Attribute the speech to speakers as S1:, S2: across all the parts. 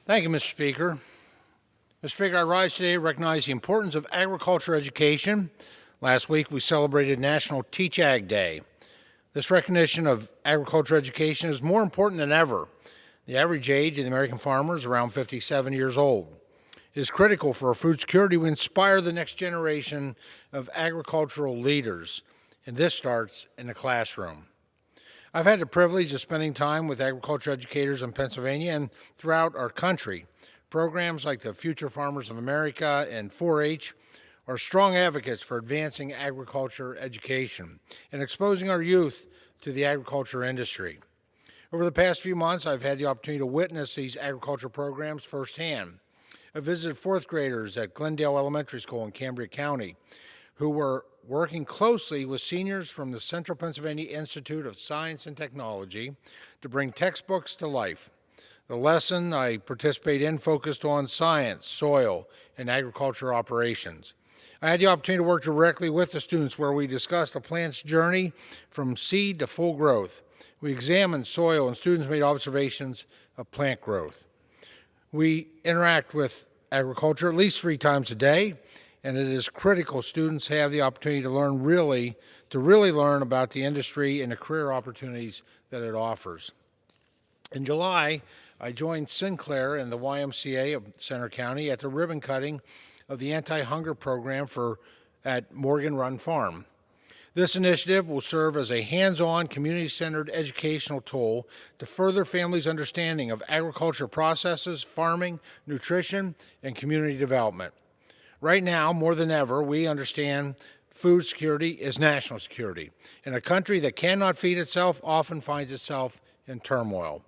S1: Thank you, Mr. Speaker. Mr. Speaker, I rise today to recognize the importance of agriculture education. Last week, we celebrated National Teach Ag Day. This recognition of agriculture education is more important than ever. The average age of the American farmer is around 57 years old. It is critical for our food security to inspire the next generation of agricultural leaders, and this starts in the classroom. I've had the privilege of spending time with agriculture educators in Pennsylvania and throughout our country. Programs like the Future Farmers of America and 4-H are strong advocates for advancing agriculture education and exposing our youth to the agriculture industry. Over the past few months, I've had the opportunity to witness these agriculture programs firsthand. I visited fourth graders at Glendale Elementary School in Cambria County who were working closely with seniors from the Central Pennsylvania Institute of Science and Technology to bring textbooks to life. The lesson I participated in focused on science, soil, and agriculture operations. I had the opportunity to work directly with the students where we discussed a plant's journey from seed to full growth. We examined soil and students made observations of plant growth. We interact with agriculture at least 3 times a day, and it is critical students have the opportunity to really learn about the industry and the career opportunities that it offers. In July, I joined Sinclair and the YMCA of Center County at the ribbon cutting of the anti-hunger program at Morgan Run Farm. This initiative will serve as a hands-on, community-centered educational tool to further families' understanding of agriculture processes, farming, nutrition, and community development. Right now, more than ever, we understand food security is national security, and a country that cannot feed itself often finds itself in turmoil.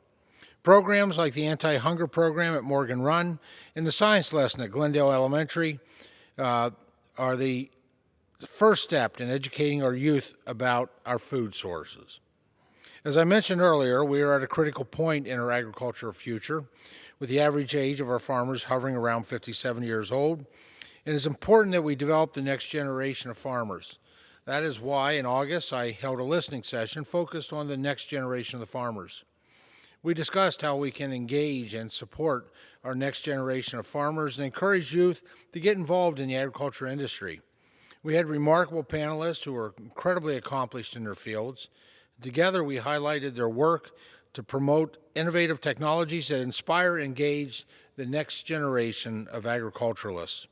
S1: Programs like the anti-hunger program at Morgan Run and the science lesson at Glendale Elementary are the first step in educating our youth about our food sources. As I mentioned earlier, we are at a critical point in our agricultural future, with the average age of our farmers hovering around 57 years old. It is important that we develop the next generation of farmers. That is why in August I held a listening session focused on the next generation of the farmers. We discussed how we can engage and support our next generation of farmers and encourage youth to get involved in the agriculture industry. We had remarkable panelists who were incredibly accomplished in their fields. Together we highlighted their work to promote innovative technologies that inspire and engage the next generation of agriculturalists.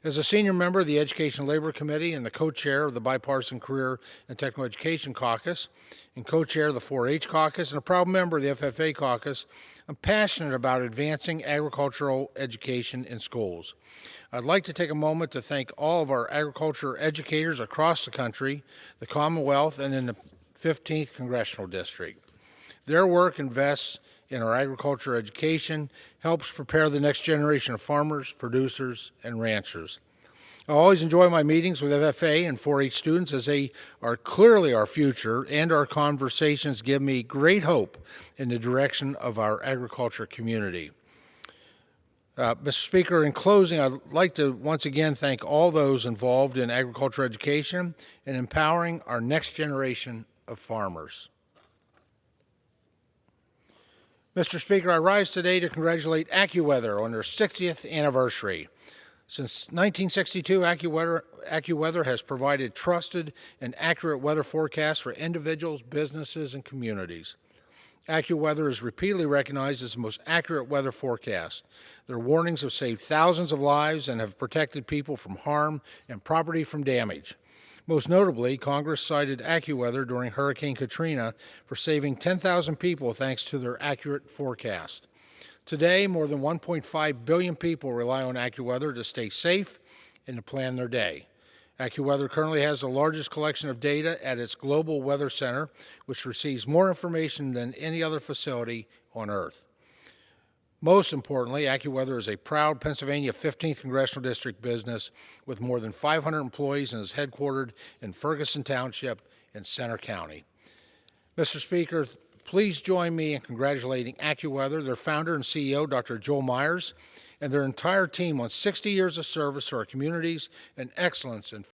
S1: As a senior member of the Education and Labor Committee and the co-chair of the Bipartisan Career and Technical Education Caucus, and co-chair of the 4-H Caucus, and a proud member of the FFA Caucus, I'm passionate about advancing agricultural education in schools. I'd like to take a moment to thank all of our agriculture educators across the country, the Commonwealth, and in the 15th Congressional District. Their work invests in our agriculture education, helps prepare the next generation of farmers, producers, and ranchers. I always enjoy my meetings with FFA and 4-H students as they are clearly our future, and our conversations give me great hope in the direction of our agriculture community. Mr. Speaker, in closing, I'd like to once again thank all those involved in agriculture education and empowering our next generation of farmers. Mr. Speaker, I rise today to congratulate AccuWeather on their 60th anniversary. Since 1962, AccuWeather has provided trusted and accurate weather forecasts for individuals, businesses, and communities. AccuWeather is repeatedly recognized as the most accurate weather forecast. Their warnings have saved thousands of lives and have protected people from harm and property from damage. Most notably, Congress cited AccuWeather during Hurricane Katrina for saving 10,000 people thanks to their accurate forecast. Today, more than 1.5 billion people rely on AccuWeather to stay safe and to plan their day. AccuWeather currently has the largest collection of data at its Global Weather Center, which receives more information than any other facility on Earth. Most importantly, AccuWeather is a proud Pennsylvania 15th Congressional District business with more than 500 employees and is headquartered in Ferguson Township in Center County. Mr. Speaker, please join me in congratulating AccuWeather, their founder and CEO, Dr. Joel Myers, and their entire team on 60 years of service to our communities and excellence in